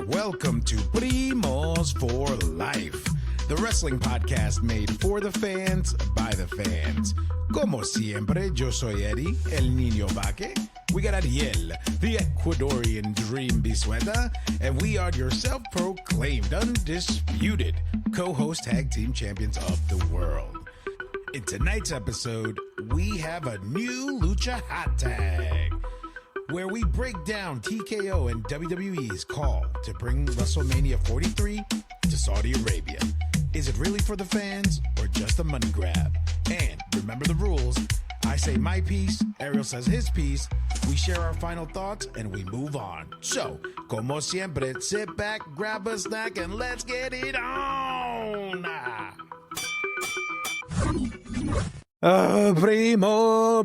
Welcome to Primos for Life, the wrestling podcast made for the fans, by the fans. Como siempre, yo soy Eddie, el niño vaque. We got Ariel, the Ecuadorian dream bisueta, and we are your self-proclaimed, undisputed co-host tag team champions of the world. In tonight's episode, we have a new Lucha Hot Tag, where we break down TKO and WWE's call to bring WrestleMania 43 to Saudi Arabia. Is it really for the fans or just a money grab? And remember the rules. I say my piece, Ariel says his piece, we share our final thoughts, and we move on. So, como siempre, sit back, grab a snack, and let's get it on! Primo.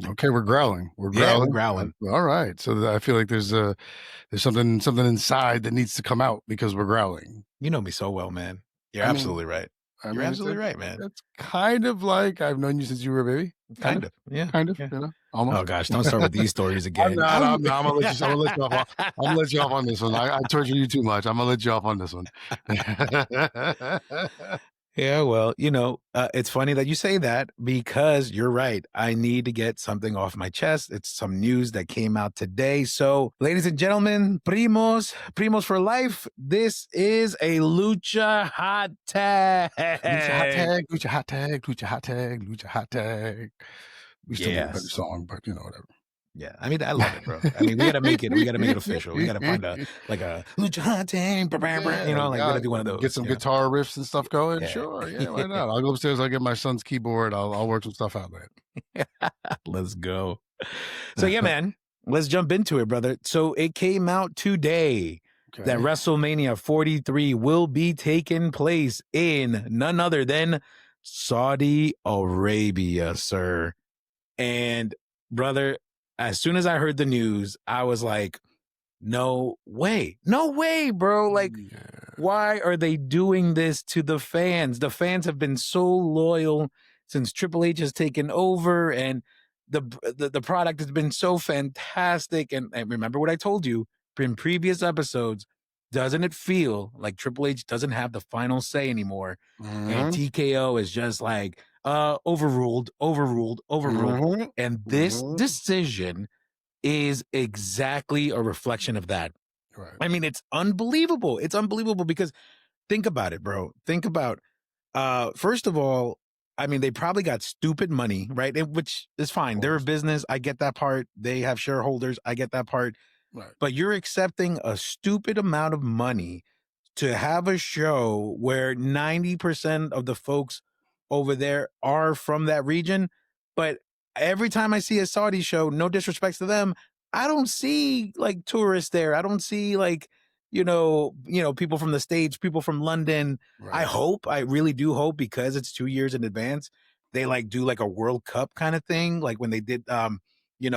Okay, we're growling. We're growling. All right. So I feel like there's something inside that needs to come out because we're growling. You know me so well, man. You're absolutely right. You're absolutely right, man. It's kind of like I've known you since you were a baby. Kind of. Yeah. You know, almost. Oh gosh, don't start with these stories again. I'm gonna let you off. I'm gonna let you off on this one. I torture you too much. I'm gonna let you off on this one. Yeah, well, you know, it's funny that you say that because you're right. I need to get something off my chest. It's some news that came out today. So, ladies and gentlemen, primos for life, this is a Lucha Hot Tag. Lucha Hot Tag. We still need a better song, but you know, whatever. Yeah, I mean, I love it, bro. I mean, we gotta make it official. We gotta find a Lucha Hot Tag, you know, like we gotta do one of those. Get some guitar riffs and stuff going. Yeah. Sure, yeah, why not? I'll go upstairs. I'll get my son's keyboard. I'll work some stuff out there. Let's go. So yeah, man, let's jump into it, brother. So it came out today that WrestleMania 43 will be taking place in none other than Saudi Arabia, sir. And brother, as soon as I heard the news, I was like, no way, bro. Like, why are they doing this to the fans? The fans have been so loyal since Triple H has taken over, and the product has been so fantastic. And remember what I told you in previous episodes, doesn't it feel like Triple H doesn't have the final say anymore? Mm-hmm. And TKO is just like, overruled. Mm-hmm. And this decision is exactly a reflection of that. Right. I mean, it's unbelievable. It's unbelievable because think about it, bro. Think about, first of all, I mean, they probably got stupid money, right? Which is fine. They're a business. I get that part. They have shareholders. I get that part. Right. But you're accepting a stupid amount of money to have a show where 90% of the folks over there are from that region. But every time I see a Saudi show, no disrespect to them, I don't see like tourists there. I don't see like, you know, people from the States, people from London. Right. I really do hope, because it's 2 years in advance, they like do like a World Cup kind of thing. Like when they did,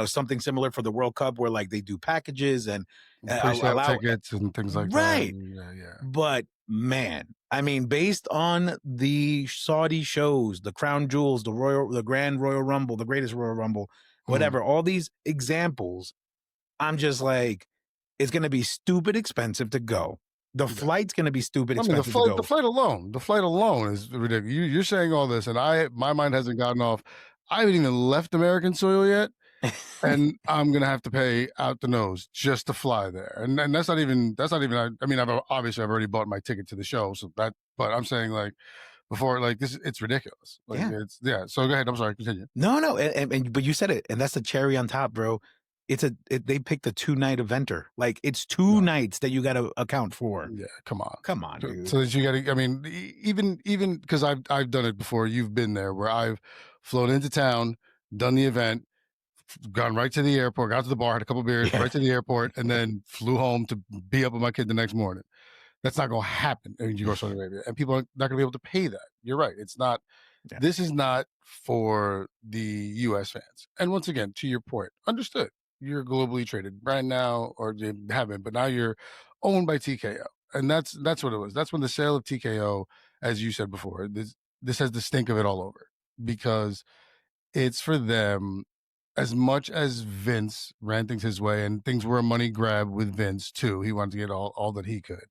something similar for the World Cup where like they do packages and allow tickets and things like that. Right. Yeah. But man, I mean, based on the Saudi shows, the Crown Jewels, the Grand Royal Rumble, the Greatest Royal Rumble, whatever, all these examples, I'm just like, it's going to be stupid expensive to go. The flight's going to be stupid expensive to go. The flight alone is ridiculous. You're saying all this, and my mind hasn't gotten off. I haven't even left American soil yet. And I'm gonna have to pay out the nose just to fly there, and that's not even. I mean, I've already bought my ticket to the show, but I'm saying like before, like this, it's ridiculous. Like, So go ahead. I'm sorry. Continue. No, but you said it, and that's the cherry on top, bro. They picked a 2-night eventer. Like it's 2 nights that you got to account for. Yeah, come on, dude. So that you got to. I mean, even because I've done it before. You've been there where I've flown into town, done the event, gone right to the airport, got to the bar, had a couple beers, right to the airport, and then flew home to be up with my kid the next morning. That's not going to happen in Saudi Arabia, and people are not going to be able to pay that. You're right. It's not. Yeah. This is not for the U.S. fans. And once again, to your point, understood. You're globally traded right now, or you haven't, but now you're owned by TKO, and that's what it was. That's when the sale of TKO, as you said before, this has the stink of it all over, because it's for them as much as Vince ran things his way and things were a money grab with Vince too, he wanted to get all that he could.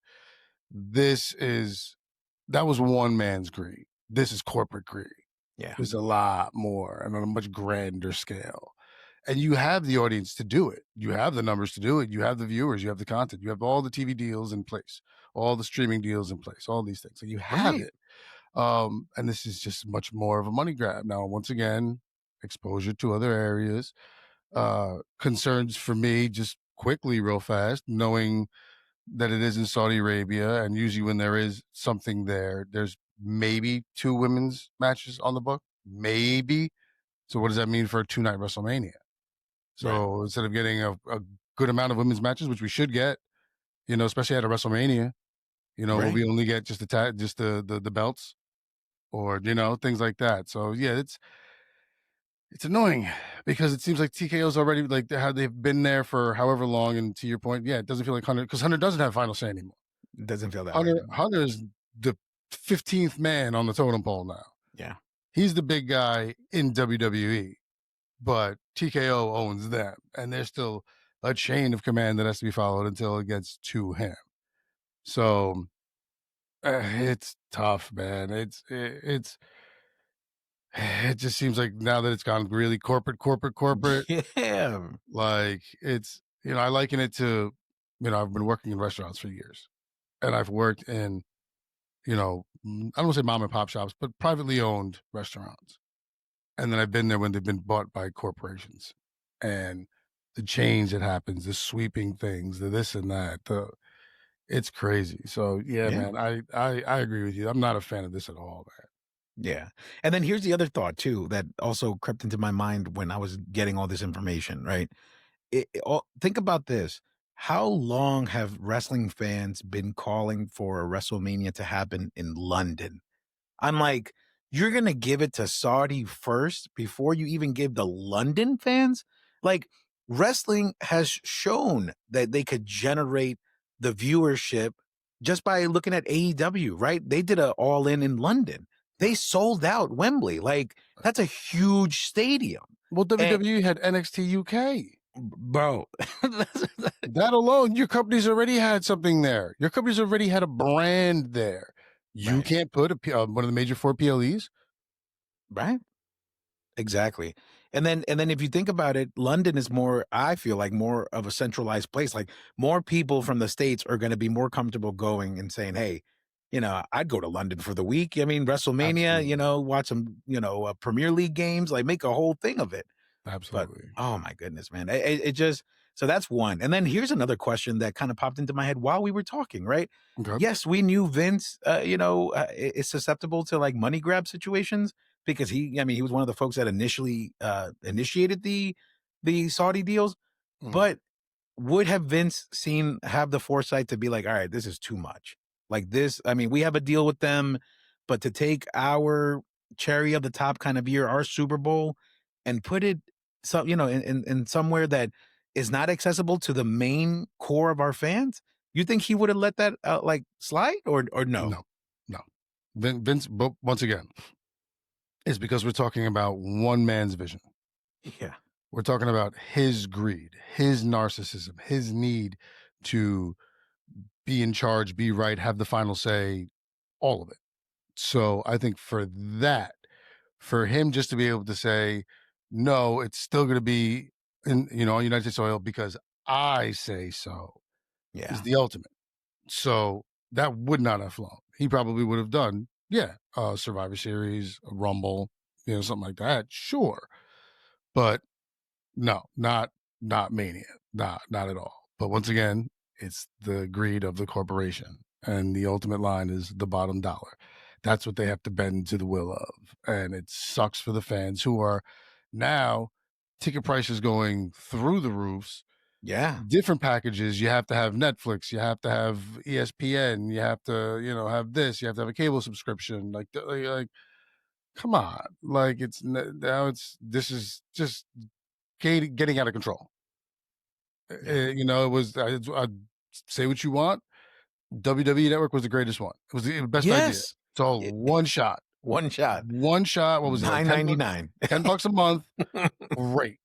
That was one man's greed. This is corporate greed. Yeah. There's a lot more and on a much grander scale. And you have the audience to do it. You have the numbers to do it. You have the viewers. You have the content. You have all the TV deals in place, all the streaming deals in place, all these things. So you have Right. it. And this is just much more of a money grab. Now, once again, exposure to other areas, concerns for me, just quickly, real fast, knowing that it is in Saudi Arabia, and usually when there is something there, there's maybe 2 women's matches on the book, maybe. So what does that mean for a 2-night WrestleMania? Right. So instead of getting a good amount of women's matches, which we should get, especially at a WrestleMania, will Right. we only get just the belts or, things like that. So yeah, it's annoying because it seems like TKO's already like how they've been there for however long. And to your point, yeah, it doesn't feel like Hunter, because Hunter doesn't have final say anymore. It doesn't feel that way Hunter anymore. Hunter is the 15th man on the totem pole now. Yeah. He's the big guy in WWE, but TKO owns them, and there's still a chain of command that has to be followed until it gets to him. So it's tough, man. It just seems like now that it's gone really corporate, Yeah. like it's I liken it to I've been working in restaurants for years, and I've worked in I don't want to say mom and pop shops, but privately owned restaurants. And then I've been there when they've been bought by corporations, and the change that happens, the sweeping things, the this and that, it's crazy. So yeah, Yeah. man, I agree with you. I'm not a fan of this at all, man. Yeah. And then here's the other thought too that also crept into my mind when I was getting all this information, right? Think about this. How long have wrestling fans been calling for a WrestleMania to happen in London? I'm like, you're gonna give it to Saudi first before you even give the London fans? Like, wrestling has shown that they could generate the viewership just by looking at AEW, right? They did a all in London. They sold out Wembley. Like, that's a huge stadium. Well, And WWE had NXT UK. bro, That alone, your company's already had something there. Your company's already had a brand there. You right, can't put one of the major 4 PLEs. right. Exactly. And then if you think about it, London is more, I feel like more of a centralized place. Like more people from the States are going to be more comfortable going and saying, hey, I'd go to London for the week. I mean, WrestleMania, Absolutely, watch some, Premier League games, like make a whole thing of it. But absolutely. oh my goodness, man. It just, so that's one. And then here's another question that kind of popped into my head while we were talking, right? Okay. Yes, we knew Vince, is susceptible to like money grab situations because he was one of the folks that initially initiated the Saudi deals. Mhm. But would have Vince have the foresight to be like, all right, this is too much. Like this, I mean, we have a deal with them, but to take our cherry of the top kind of year, our Super Bowl, and put it in somewhere that is not accessible to the main core of our fans, you think he would have let that like slide or no? No, no. Vince, but once again, is because we're talking about one man's vision. Yeah. We're talking about his greed, his narcissism, his need to be in charge, be right, have the final say, all of it. So I think for him just to be able to say, no, it's still going to be on United States soil because I say so is Yeah. the ultimate. So that would not have flown. He probably would have done, yeah, a Survivor Series, a Rumble, something like that. Sure. But no, not Mania. Not at all. But once again, it's the greed of the corporation. And the ultimate line is the bottom dollar. That's what they have to bend to the will of. And it sucks for the fans who are now ticket prices going through the roofs. Yeah. Different packages. You have to have Netflix. You have to have ESPN. You have to, have this. You have to have a cable subscription. Like come on. Like this is just getting out of control. Yeah. It was. I say what you want. WWE Network was the greatest one. It was the best idea. Yes. So It- one shot, one shot. one shot. What was it like? $10, 9.99. $10 a month. Great.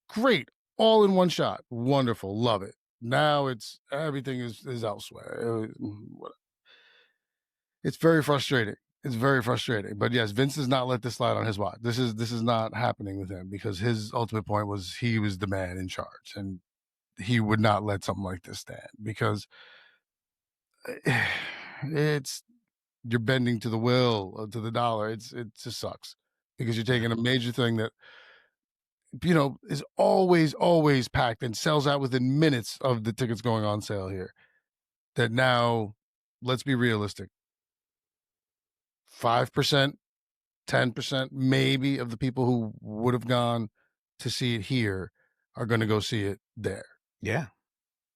Great, all in one shot. Wonderful, love it. Now it's everything is elsewhere. It's very frustrating. It's very frustrating. But yes, Vince does not let this slide on his watch. This is not happening with him because his ultimate point was he was the man in charge and he would not let something like this stand because it's you're bending to the will to the dollar. It just sucks because you're taking a major thing that is always packed and sells out within minutes of the tickets going on sale here. That now, let's be realistic. 5%, 10% maybe of the people who would have gone to see it here are going to go see it there. Yeah.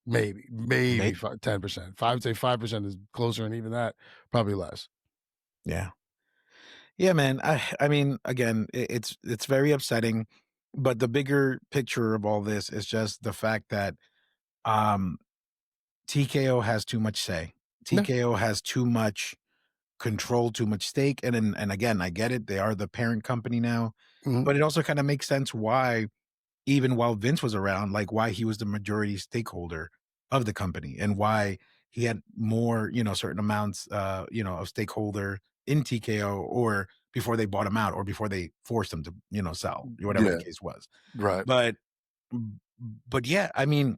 Maybe 10%. 5% is closer, and even that probably less. Yeah. Yeah, man. I mean, again, it's very upsetting, but the bigger picture of all this is just the fact that um TKO has too much say. Yeah. TKO has too much control, too much stake. And again, I get it. They are the parent company now, Mhm. but it also kind of makes sense why, even while Vince was around, like why he was the majority stakeholder of the company and why he had more, certain amounts, of stakeholder in TKO or before they bought him out or before they forced him to, sell, whatever the Yeah. case was. Right. But, but yeah, I mean,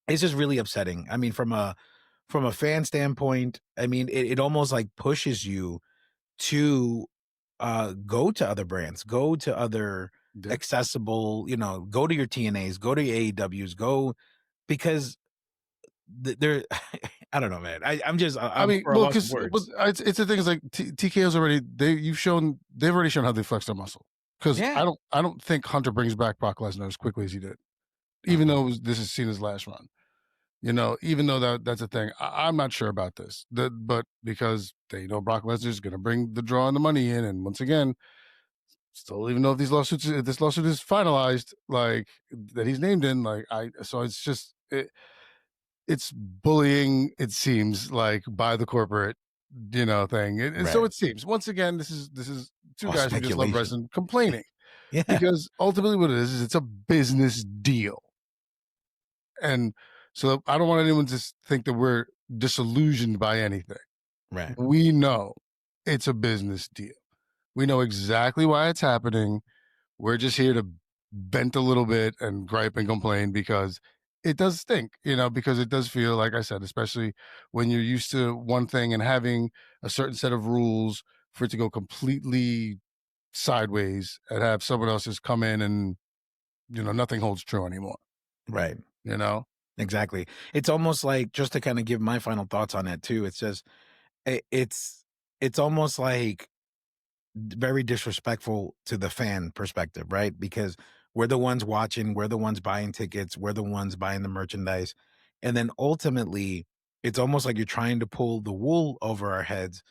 it's just really upsetting. I mean, from a fan standpoint, I mean, it almost like pushes you to go to other brands, go to other Yeah. accessible, go to your TNAs, go to your AEWs, go because they're I don't know, man. I I'm mean, for a well, loss of because words. it's the thing is like TKO's already they've already shown how they flex their muscle. Because Yeah. I don't think Hunter brings back Brock Lesnar as quickly as he did, even Uh-uh. though this is seen as last run. Even though that's a thing, I'm not sure about this. But because they know Brock Lesnar is going to bring the draw and the money in, and once again, still even though if this lawsuit is finalized, like that he's named in, like so it's just it's bullying. It seems like by the corporate, thing. So Right. it seems once again, this is two All guys who just love speculation. wrestling complaining Yeah. because ultimately what it is it's a business deal. And so I don't want anyone to think that we're disillusioned by anything. Right. We know it's a business deal. We know exactly why it's happening. We're just here to vent a little bit and gripe and complain because it does stink, because it does feel, like I said, especially when you're used to one thing and having a certain set of rules for it to go completely sideways and have someone else just come in and, nothing holds true anymore, Right. you know? Exactly. It's almost like just to kind of give my final thoughts on that too. It's just it's almost like very disrespectful to the fan perspective, right? Because we're the ones watching, we're the ones buying tickets, we're the ones buying the merchandise. And then ultimately, it's almost like you're trying to pull the wool over our heads.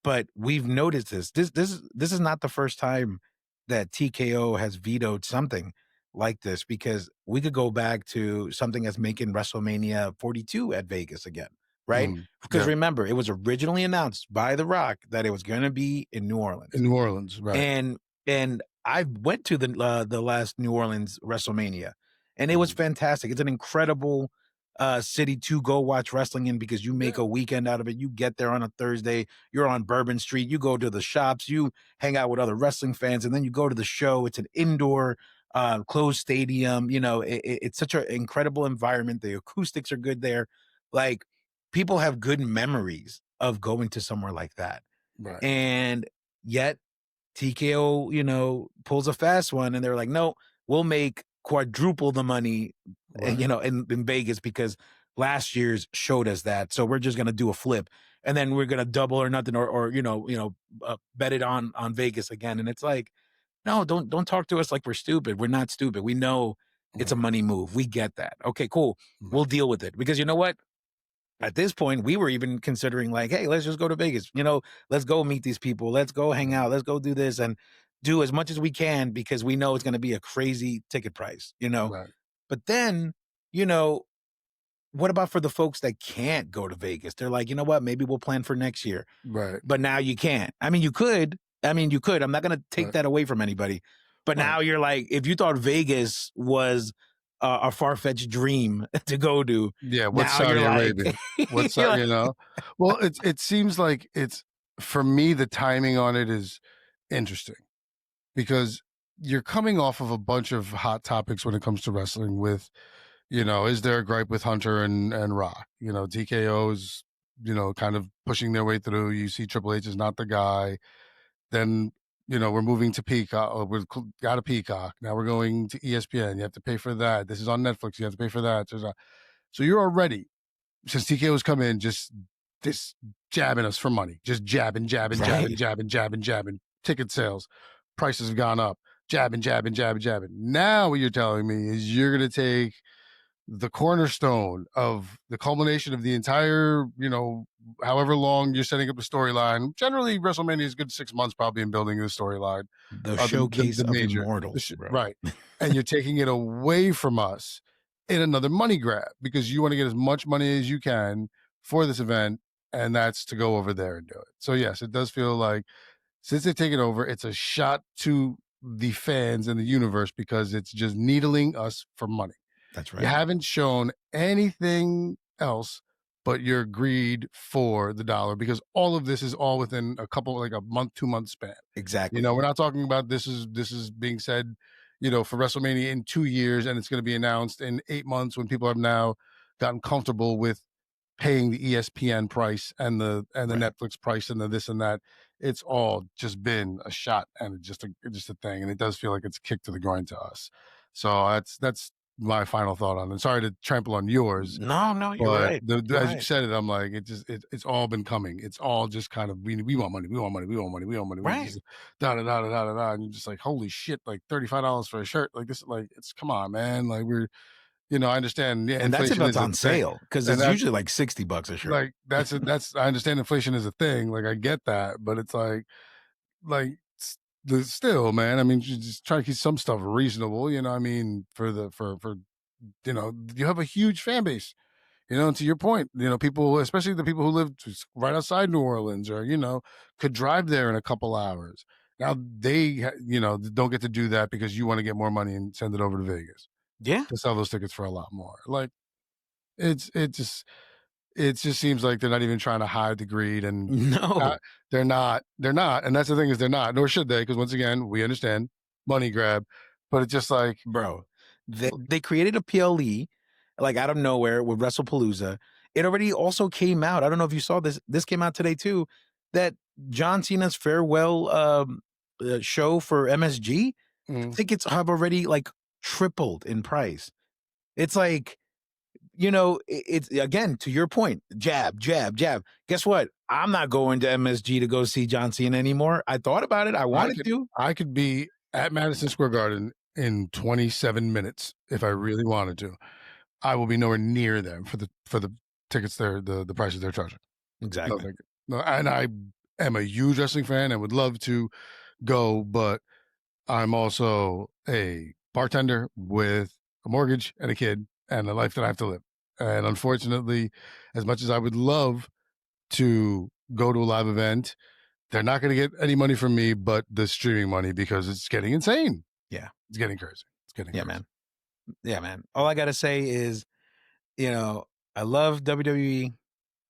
But we've noticed this. This is not the first time that TKO has vetoed something like this because we could go back to something that's making WrestleMania 42 at Vegas again, right? Mm, Because yeah. remember, it was originally announced by The Rock that it was going to be in New In Orleans. New Orleans, right. And I went to the last New Orleans WrestleMania, and it was Mhm. fantastic. It's an incredible city to go watch wrestling in because you make Yeah, a weekend out of it. You get there on a Thursday, you're on Bourbon Street, you go to the shops, you hang out with other wrestling fans, and then you go to the show. It's an indoor closed stadium. It's such an incredible environment. The acoustics are good there. Like people have good memories of going to somewhere like that. right, And yet TKO, pulls a fast one and they're like, no, we'll make quadruple the money, right, in Vegas because last year's showed us that. So we're just going to do a flip and then we're going to double or nothing or bet it on Vegas again. And it's like, no, don't talk to us like we're stupid. We're not stupid. We know it's a right, money move. We get that. Okay, cool. We'll right, deal with it because you know what? At this point, we were even considering like, hey, let's just go to Vegas. Let's go meet these people. Let's go hang right, out. Let's go do this and do as much as we can because we know it's going to be a crazy ticket price. right, But then, you know, what about for the folks that can't go to Vegas? They're like, you know what? Maybe we'll plan for next year. right, But now you can't. I mean, you could. I'm not going to take right. that away from anybody. But now you're like, if you thought Vegas was a far-fetched dream to go to, yeah, what's now Saudi you're like, Arabia? What's you're that? like, You know, well, it seems like it's for me. The timing on it is interesting because you're coming off of a bunch of hot topics when it comes to wrestling. With is there a gripe with Hunter and Rock? TKO's kind of pushing their way through. You see Triple H is not the guy. Then we're moving to Peacock. We've got a Peacock. Now we're going to ESPN. You have to pay for that. This is on Netflix. You have to pay for that. So you're already, since TKO's come in, just jabbing us for money. Just jabbing. Ticket sales, prices have gone up. Jabbing. Now what you're telling me is you're going to take the cornerstone of the culmination of the entire, however long you're setting up the storyline. Generally, WrestleMania is a good 6 months probably in building the storyline. the showcase The of major, immortals, bro. right. And you're taking it away from us in another money grab because you want to get as much money as you can for this event, and that's to go over there and do it. So yes, it does feel like since they take it over, it's a shot to the fans and the universe because it's just needling us for money. That's right. You haven't shown anything else but your greed for the dollar because all of this is all within a month, 2 month span. Exactly. We're not talking about this is being said, for WrestleMania in 2 years and it's going to be announced in 8 months when people have now gotten comfortable with paying the ESPN price and the Right. Netflix price and the this and that. It's all just been a shot and just a thing, and it does feel like it's kicked to the groin to us. So that's my final thought on it. Sorry to trample on yours. No, you're But right. as you said it, I'm like, it's all been coming. It's all just kind of we want money, we want money, we want money, we want money. Right. We just, da da da da da da, and you're just like, holy shit, like $35 for a shirt, like this, like it's come on, man, like we're. I understand. Yeah, And that's if inflation it's is a on thing, sale because and it's that usually like $60 a shirt. like that's I understand inflation is a thing. Like I get that, but it's like still, man. I mean, you just try to keep some stuff reasonable. I mean, for you have a huge fan base. And to your point, people, especially the people who live just right outside New Orleans or, could drive there in a couple hours. Now they, don't get to do that because you want to get more money and send it over to Vegas. Yeah. To sell those tickets for a lot more. Like it just seems like they're not even trying to hide the greed and No, they're not. And that's the thing is they're not, nor should they. Because once again, we understand money grab, but it's just like, bro, they created a PLE like out of nowhere with WrestlePalooza. It already also came out. I don't know if you saw this. This came out today too. That John Cena's farewell show for MSG tickets have already like tripled in price. It's like, it's again to your point, jab. Guess what? I'm not going to MSG to go see John Cena anymore. I thought about it. I wanted to. I could be at Madison Square Garden in 27 minutes if I really wanted to. I will be nowhere near them for the tickets the prices they're charging. Exactly. No, and I am a huge wrestling fan and would love to go, but I'm also a bartender with a mortgage and a kid and a life that I have to live. And unfortunately, as much as I would love to go to a live event, they're not going to get any money from me but the streaming money because it's getting insane. Yeah. It's getting crazy. It's getting crazy. Man. Yeah, man. All I got to say is, I love WWE.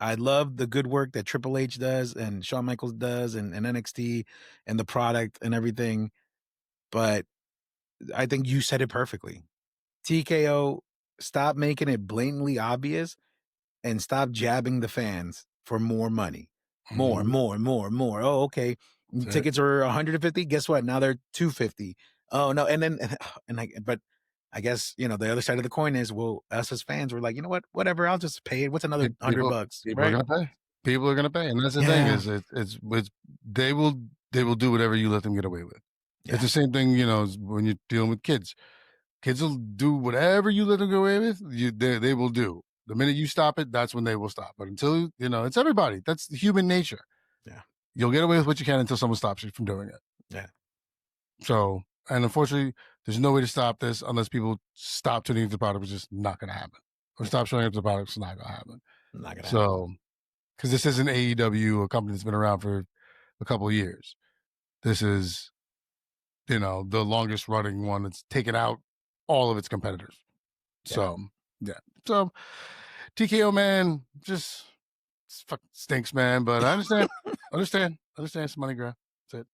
I love the good work that Triple H does and Shawn Michaels does and NXT and the product and everything. But I think you said it perfectly. TKO, stop making it blatantly obvious and stop jabbing the fans for more money. More. Oh, okay. That's Tickets are 150. Guess what? Now they're 250. Oh no. And then but I guess, the other side of the coin is, well, us as fans, we're like, you know what? Whatever, I'll just pay it. What's another $100? People Right? are gonna pay. People are gonna pay. And that's the thing is it's they will do whatever you let them get away with. Yeah. It's the same thing, when you're dealing with kids. Kids will do whatever you let them get away with, they will do. The minute you stop it, that's when they will stop. But until, it's everybody. That's human nature. Yeah. You'll get away with what you can until someone stops you from doing it. Yeah. So, and unfortunately, there's no way to stop this unless people stop tuning into the product, which is not going to happen. Or stop showing up to the product, it's not going to happen. Not gonna so, because this isn't AEW, a company that's been around for a couple of years. This is the longest running one that's taken out all of its competitors. So so TKO, man, just fucking stinks, man. But I understand. It's money grab. That's it.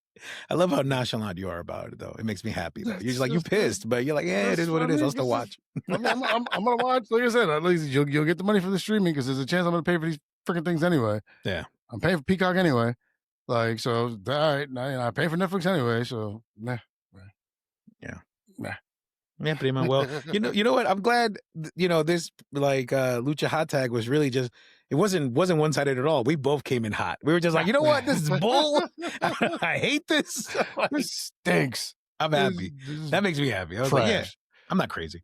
I love how nonchalant you are about it, though. It makes me happy, though. You're just like, you're pissed, but you're like, yeah, it is what it is. I'll still watch. I mean, I'm gonna watch. Like I said, at least you'll get the money for the streaming because there's a chance I'm gonna pay for these freaking things anyway. Yeah, I'm paying for Peacock anyway. Like, so all right, I pay for Netflix anyway. So yeah. Yeah, prima. Well, you know what? I'm glad. This like Lucha Hot Tag was really just. It wasn't one-sided at all. We both came in hot. We were just like, you know what? This is bull. I hate this. This stinks. I'm happy. That makes me happy. I was like, yeah, I'm not crazy.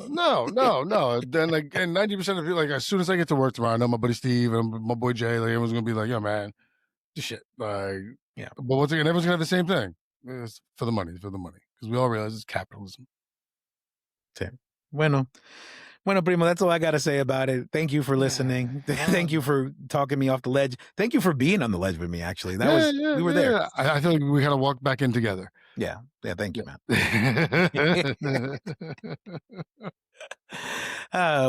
No. Then like, and 90% of you, like, as soon as I get to work tomorrow, I know my buddy Steve and my boy Jay, like, everyone's gonna be like, yo, man, this shit. Like, yeah. But once again, everyone's gonna have the same thing. It's for the money, because we all realize it's capitalism. Bueno, primo, that's all I got to say about it. Thank you for listening. Thank you for talking me off the ledge. Thank you for being on the ledge with me, actually. We were there. I feel like we kind of walked back in together. Yeah. Thank you, man.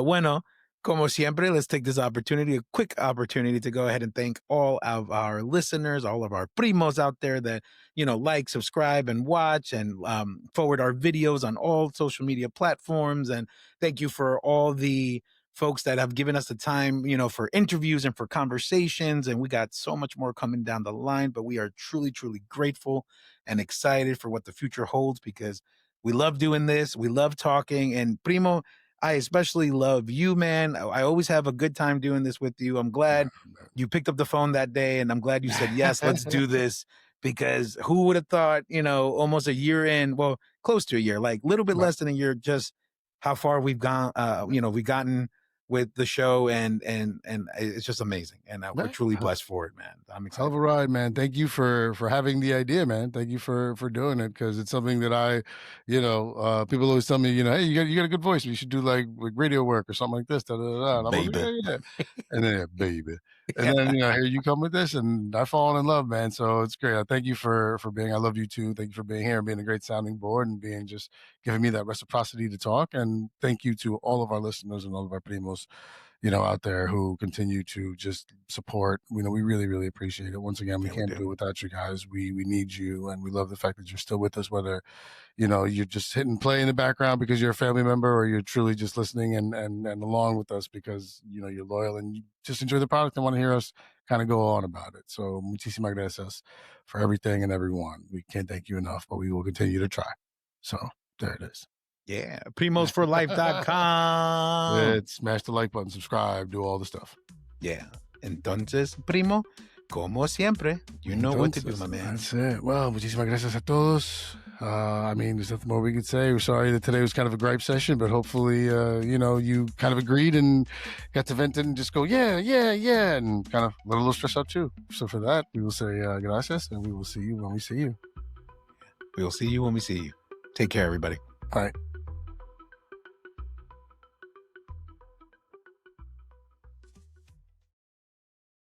Bueno, como siempre, let's take this opportunity, a quick opportunity, to go ahead and thank all of our listeners, all of our primos out there that, like, subscribe, and watch, and forward our videos on all social media platforms. And thank you for all the folks that have given us the time, for interviews and for conversations. And we got so much more coming down the line, but we are truly, truly grateful and excited for what the future holds, because we love doing this. We love talking. And primo, I especially love you, man. I always have a good time doing this with you. I'm glad you picked up the phone that day, and I'm glad you said, yes, let's do this, because who would have thought, almost a year in, well, close to a year, like a little bit less than a year, just how far we've gone, we've gotten with the show, and it's just amazing. And we're truly blessed for it, man. I'm excited. Hell of a ride, man. Thank you for having the idea, man. Thank you for doing it, because it's something that people always tell me, hey, you got a good voice. You should do like radio work or something like this. Da, da, da. And I'm baby. Like, yeah. And then baby. And then here you come with this, and I've fallen in love, man. So it's great. I thank you for being. I love you too. Thank you for being here and being a great sounding board, and being just giving me that reciprocity to talk. And thank you to all of our listeners and all of our primos, out there who continue to just support. We really, really appreciate it. Once again, we can't do it without you guys. We need you, and we love the fact that you're still with us, whether you're just hitting play in the background because you're a family member, or you're truly just listening and along with us because you're loyal and you just enjoy the product and want to hear us kind of go on about it. So muchísimas gracias for everything and everyone. We can't thank you enough, but we will continue to try. So there it is. Yeah, primosforlife.com. Smash the like button, subscribe, do all the stuff. Yeah. Entonces, primo, como siempre, you know what to do, my man. That's it. Well, muchísimas gracias a todos. There's nothing more we could say. We're sorry that today was kind of a gripe session, but hopefully, you kind of agreed and got to vent it and just go, yeah, and kind of let a little stress out too. So for that, we will say gracias, and we will see you when we see you. We will see you when we see you. Take care, everybody. All right.